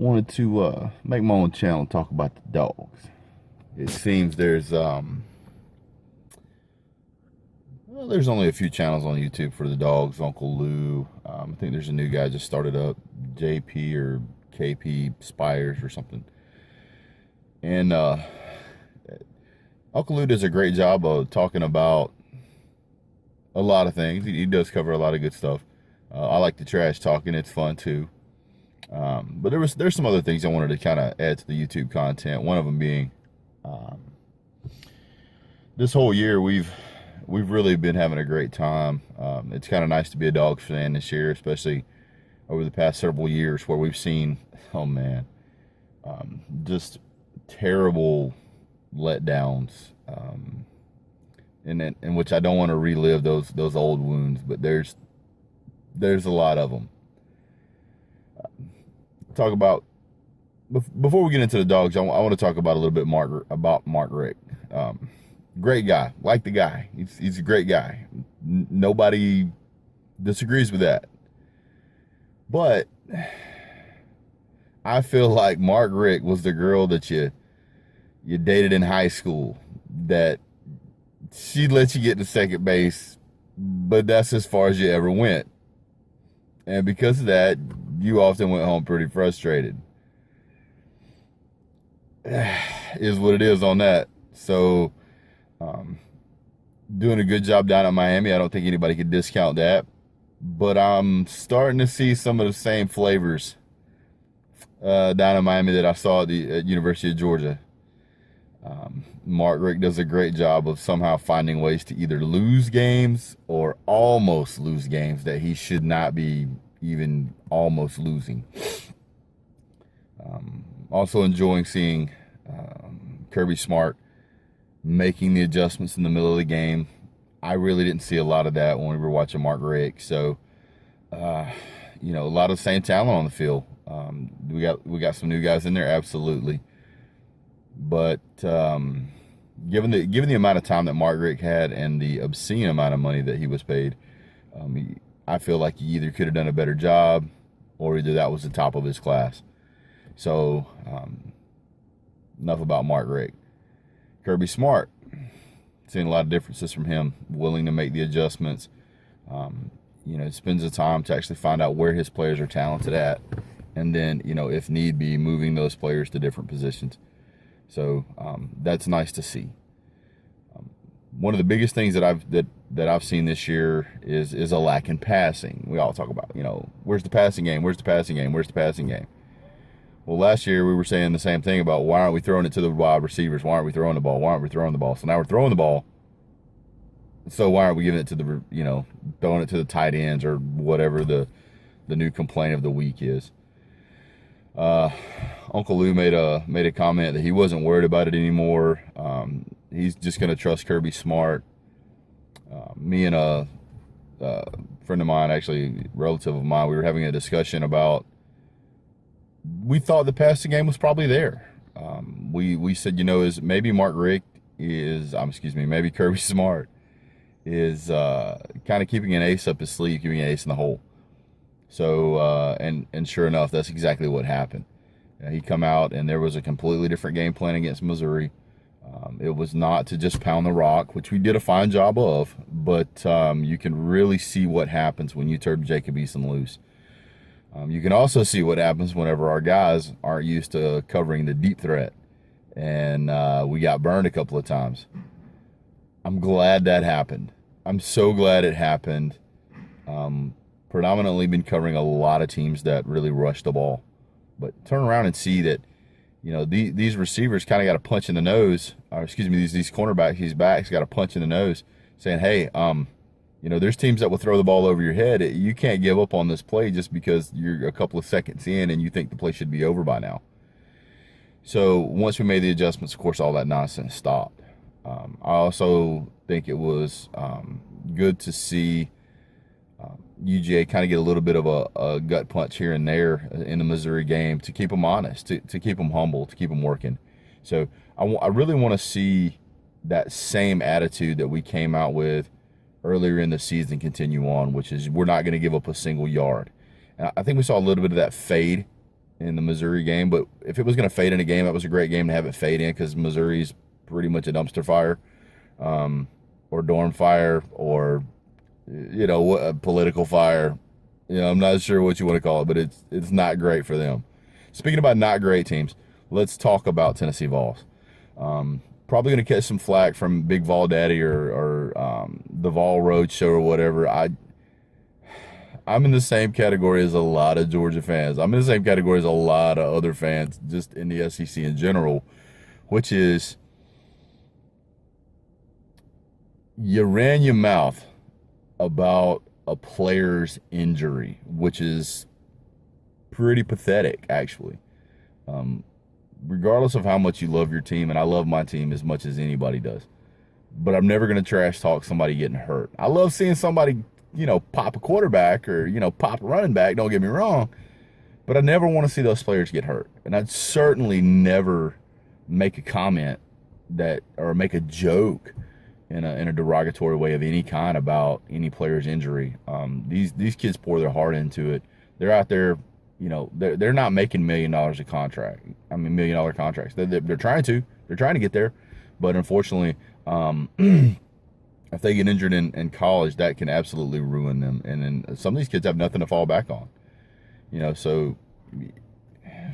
wanted to make my own channel and talk about the dogs. It seems there's only a few channels on YouTube for the dogs. Uncle Lou, I think there's a new guy just started up, JP or KP Spires or something. And Uncle Lou does a great job of talking about a lot of things. He does cover a lot of good stuff. I like the trash talking; it's fun too. But there's some other things I wanted to kind of add to the YouTube content. One of them being this whole year we've really been having a great time. It's kind of nice to be a Dogs fan this year, especially over the past several years where we've seen, oh man, just terrible letdowns, in which I don't want to relive those old wounds, but there's a lot of them. Talk about before we get into the dogs. I want to talk about a little bit about Mark Richt. Great guy, like the guy. He's a great guy. Nobody disagrees with that. But I feel like Mark Richt was the girl that you dated in high school, that she let you get to second base, but that's as far as you ever went. And because of that, you often went home pretty frustrated. Is what it is on that. So, doing a good job down at Miami. I don't think anybody could discount that. But I'm starting to see some of the same flavors down in Miami that I saw at the University of Georgia. Mark Richt does a great job of somehow finding ways to either lose games or almost lose games that he should not be even almost losing. Also enjoying seeing Kirby Smart making the adjustments in the middle of the game. I really didn't see a lot of that when we were watching Mark Richt. So, a lot of the same talent on the field. We got some new guys in there, absolutely. But given the amount of time that Mark Richt had and the obscene amount of money that he was paid, I feel like he either could have done a better job, or either that was the top of his class. So, enough about Mark Richt. Kirby Smart, seeing a lot of differences from him, willing to make the adjustments. Spends the time to actually find out where his players are talented at, and then, if need be, moving those players to different positions. So that's nice to see. One of the biggest things that I've seen this year is a lack in passing. We all talk about, where's the passing game? Where's the passing game? Where's the passing game? Well, last year we were saying the same thing about why aren't we throwing it to the wide receivers? Why aren't we throwing the ball? Why aren't we throwing the ball? So now we're throwing the ball. So why aren't we giving it to throwing it to the tight ends or whatever the new complaint of the week is? Uncle Lou made a comment that he wasn't worried about it anymore. He's just going to trust Kirby Smart. Me and a friend of mine, actually relative of mine, we were having a discussion about, we thought the passing game was probably there. We said, maybe maybe Kirby Smart is kind of keeping an ace up his sleeve, keeping an ace in the hole. So, and sure enough, that's exactly what happened. He come out and there was a completely different game plan against Missouri. It was not to just pound the rock, which we did a fine job of, but you can really see what happens when you turn Jacob Eason loose. You can also see what happens whenever our guys aren't used to covering the deep threat, and we got burned a couple of times. I'm glad that happened. I'm so glad it happened. Predominantly been covering a lot of teams that really rush the ball, but turn around and see that, these receivers kind of got a punch in the nose, or these cornerbacks, these backs got a punch in the nose, saying, hey, there's teams that will throw the ball over your head. You can't give up on this play just because you're a couple of seconds in and you think the play should be over by now. So once we made the adjustments, of course, all that nonsense stopped. I also think it was good to see UGA kind of get a little bit of a gut punch here and there in the Missouri game to keep them honest, to keep them humble, to keep them working. So I really want to see that same attitude that we came out with earlier in the season continue on, which is we're not going to give up a single yard. And I think we saw a little bit of that fade in the Missouri game. But if it was going to fade in a game, that was a great game to have it fade in because Missouri's pretty much a dumpster fire, or dorm fire, or a political fire. I'm not sure what you want to call it, but it's not great for them. Speaking about not great teams, let's talk about Tennessee Vols. Probably going to catch some flack from Big Vol Daddy or the Vol Road Show or whatever. I'm in the same category as a lot of Georgia fans. I'm in the same category as a lot of other fans just in the SEC in general, which is you ran your mouth about a player's injury, which is pretty pathetic, actually. Regardless of how much you love your team, and I love my team as much as anybody does, but I'm never going to trash talk somebody getting hurt. I love seeing somebody, pop a quarterback or, pop a running back, don't get me wrong, but I never want to see those players get hurt. And I'd certainly never make a comment or make a joke in a derogatory way of any kind about any player's injury. These kids pour their heart into it. They're out there, they're not making $1 million a contract. $1 million contracts. They're trying to. They're trying to get there, but unfortunately, if they get injured in college, that can absolutely ruin them. And then some of these kids have nothing to fall back on. So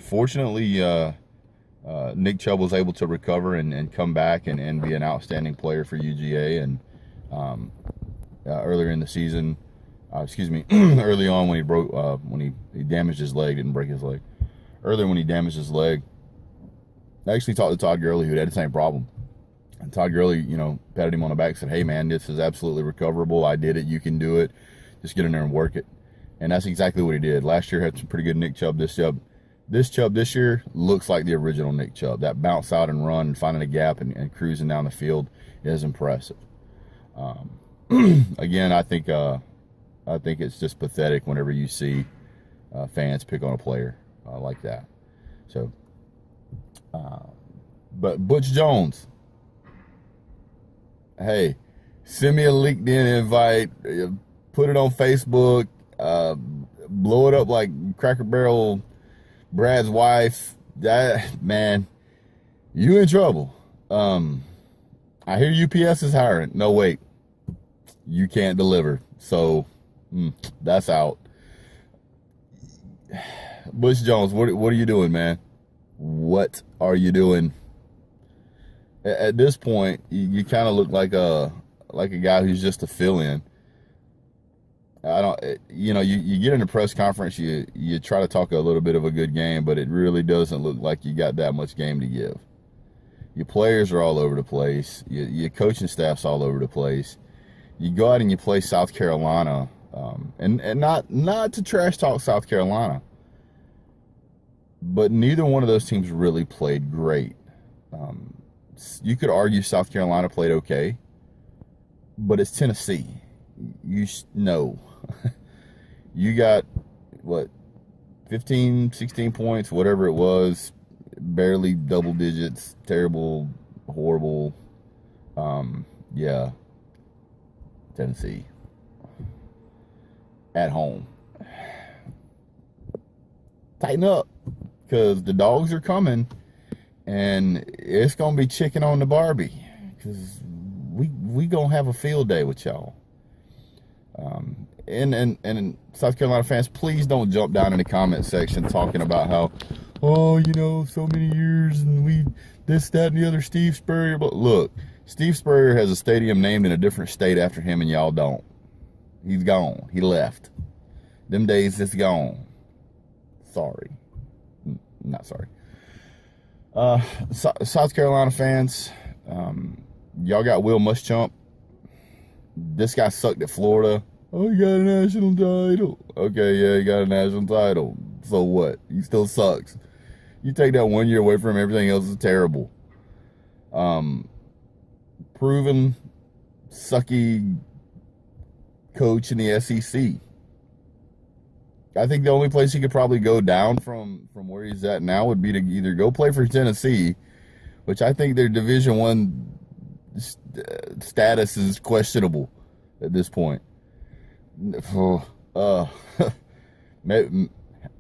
fortunately, Nick Chubb was able to recover and come back and be an outstanding player for UGA. And earlier in the season, early on when he damaged his leg, didn't break his leg. Earlier when he damaged his leg, I actually talked to Todd Gurley, who had the same problem. And Todd Gurley, patted him on the back and said, "Hey, man, this is absolutely recoverable. I did it. You can do it. Just get in there and work it." And that's exactly what he did. Last year had some pretty good Nick Chubb. This Chubb this year looks like the original Nick Chubb. That bounce out and run and finding a gap and cruising down the field is impressive. Again, I think it's just pathetic whenever you see fans pick on a player like that. So, but Butch Jones, hey, send me a LinkedIn invite, put it on Facebook, blow it up like Cracker Barrel Brad's wife. That, man, you in trouble. I hear UPS is hiring. No, wait, you can't deliver. So that's out. Butch Jones, what are you doing, man? What are you doing? At this point, you kind of look like a guy who's just a fill-in. You get in a press conference, you try to talk a little bit of a good game, but it really doesn't look like you got that much game to give. Your players are all over the place. Your coaching staff's all over the place. You go out and you play South Carolina, and not to trash talk South Carolina, but neither one of those teams really played great. You could argue South Carolina played okay, but it's Tennessee. You know, you got, 15, 16 points, whatever it was, barely double digits, terrible, horrible. Yeah, Tennessee at home. Tighten up, because the dogs are coming, and it's gonna be chicken on the Barbie, because we gonna have a field day with y'all. And South Carolina fans, please don't jump down in the comment section talking about how, so many years and we this, that, and the other, Steve Spurrier. But look, Steve Spurrier has a stadium named in a different state after him, and y'all don't. He's gone. He left. Them days is gone. Sorry. Not sorry. South Carolina fans, y'all got Will Muschamp. This guy sucked at Florida. Oh, he got a national title. Okay, yeah, he got a national title. So what? He still sucks. You take that 1 year away from him, everything else is terrible. Proven sucky coach in the SEC. I think the only place he could probably go down from where he's at now would be to either go play for Tennessee, which I think their Division I status is questionable at this point.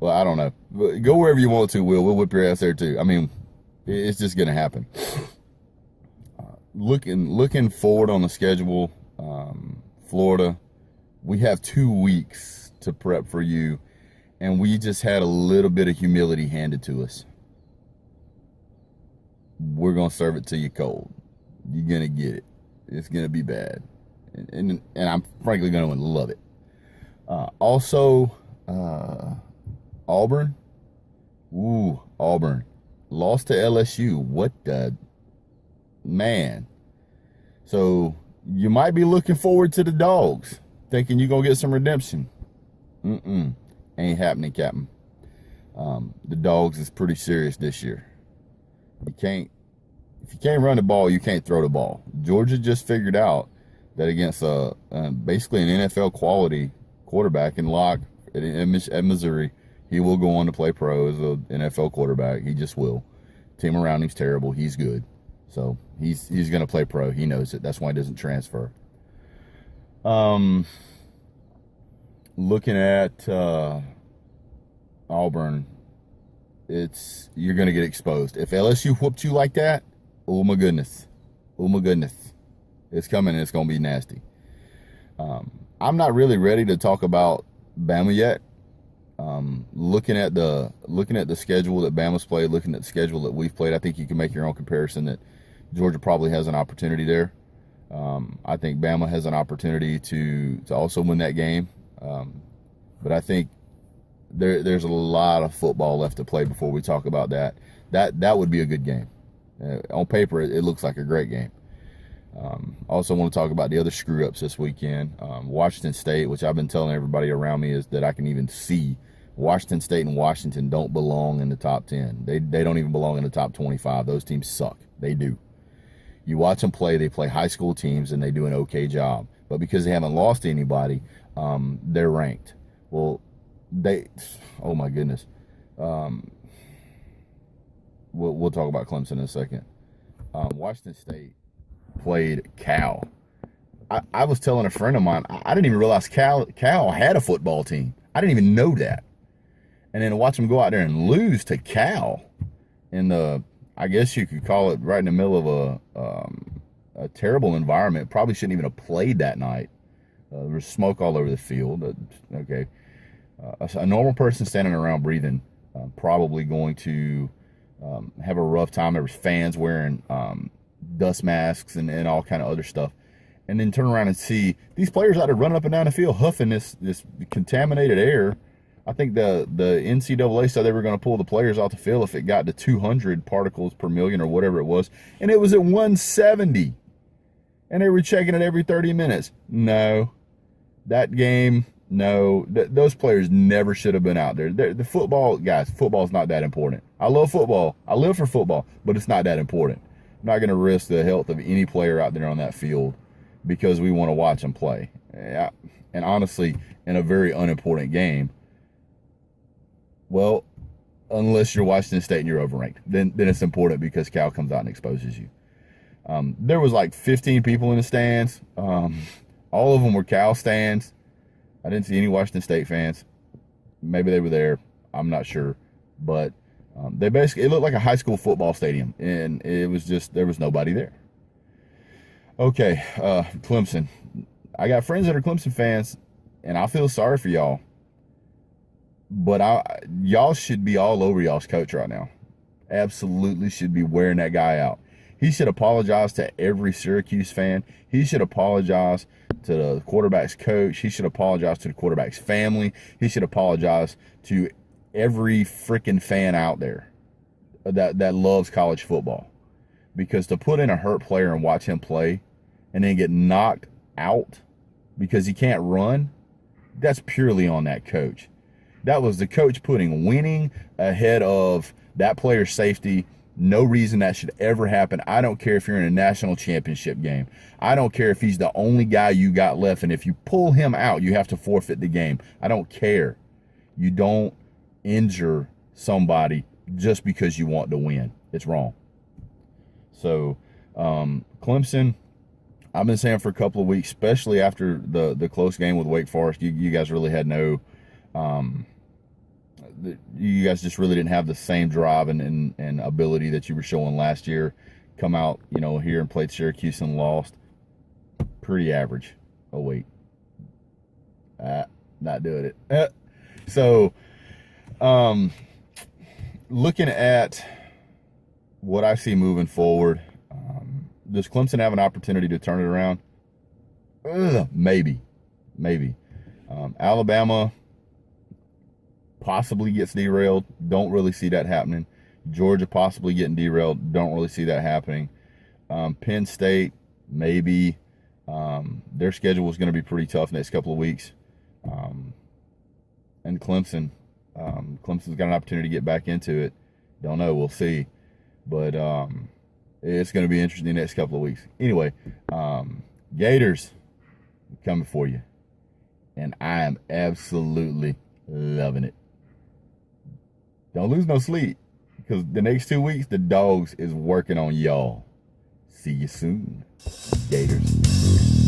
Well, I don't know. Go wherever you want to, Will. We'll whip your ass there too. I mean, it's just going to happen. Looking forward on the schedule, Florida, we have 2 weeks to prep for you, and we just had a little bit of humility handed to us. We're going to serve it to you cold. You're going to get it. It's going to be bad. And I'm frankly going to love it. Also, Auburn. Ooh, Auburn. Lost to LSU. What the... Man. So, you might be looking forward to the Dogs, thinking you're going to get some redemption. Ain't happening, Captain. The Dogs is pretty serious this year. If you can't run the ball, you can't throw the ball. Georgia just figured out that against basically an NFL quality quarterback in Locke at Missouri, he will go on to play pro as an NFL quarterback. He just will. Team around him's terrible. He's good. So he's going to play pro. He knows it. That's why he doesn't transfer. Looking at Auburn, you're going to get exposed. If LSU whooped you like that, oh my goodness. It's coming and it's going to be nasty. I'm not really ready to talk about Bama yet. Looking at the schedule that Bama's played, looking at the schedule that we've played, I think you can make your own comparison that Georgia probably has an opportunity there. I think Bama has an opportunity to also win that game. But I think there's a lot of football left to play before we talk about that. That would be a good game. On paper, it looks like a great game. Also want to talk about the other screw-ups this weekend. Washington State, which I've been telling everybody around me is that I can even see. Washington State and Washington don't belong in the top 10. They don't even belong in the top 25. Those teams suck. They do. You watch them play, they play high school teams, and they do an okay job. But because they haven't lost to anybody, they're ranked. Well, oh my goodness. We'll talk about Clemson in a second. Washington State played Cal. I was telling a friend of mine, I didn't even realize Cal had a football team. I didn't even know that. And then to watch them go out there and lose to Cal in the, I guess you could call it right in the middle of a terrible environment. Probably shouldn't even have played that night. There was smoke all over the field. Okay. A normal person standing around breathing probably going to have a rough time. There was fans wearing dust masks and all kind of other stuff. And then turn around and see these players out there running up and down the field huffing this contaminated air. I think the NCAA said they were going to pull the players off the field if it got to 200 particles per million or whatever it was. And it was at 170. And they were checking it every 30 minutes. No. That game, no. Those players never should have been out there. The football, guys, football's not that important. I love football. I live for football, but it's not that important. I'm not going to risk the health of any player out there on that field because we want to watch them play. And honestly, in a very unimportant game, well, unless you're Washington State and you're overranked, then it's important because Cal comes out and exposes you. There was like 15 people in the stands. All of them were Cal stands. I didn't see any Washington State fans. Maybe they were there. I'm not sure. But it looked like a high school football stadium, and it was just, there was nobody there. Okay, Clemson. I got friends that are Clemson fans, and I feel sorry for y'all. But y'all should be all over y'all's coach right now. Absolutely should be wearing that guy out. He should apologize to every Syracuse fan. He should apologize to the quarterback's coach. He should apologize to the quarterback's family. He should apologize to every freaking fan out there that loves college football. Because to put in a hurt player and watch him play and then get knocked out because he can't run, that's purely on that coach. That was the coach putting winning ahead of that player's safety. No reason that should ever happen. I don't care if you're in a national championship game. I don't care if he's the only guy you got left, and if you pull him out, you have to forfeit the game. I don't care. You don't injure somebody just because you want to win. It's wrong. So, Clemson, I've been saying for a couple of weeks, especially after the close game with Wake Forest, you guys really had no you guys just really didn't have the same drive and ability that you were showing last year. Come out, here and played Syracuse and lost. Pretty average. Oh, wait. Not doing it. So, looking at what I see moving forward, does Clemson have an opportunity to turn it around? Maybe. Alabama possibly gets derailed. Don't really see that happening. Georgia possibly getting derailed. Don't really see that happening. Penn State, maybe. Their schedule is going to be pretty tough next couple of weeks. And Clemson's got an opportunity to get back into it. Don't know. We'll see. But it's going to be interesting the next couple of weeks. Anyway, Gators coming for you. And I am absolutely loving it. Don't lose no sleep, because the next 2 weeks, the Dogs is working on y'all. See you soon, Gators.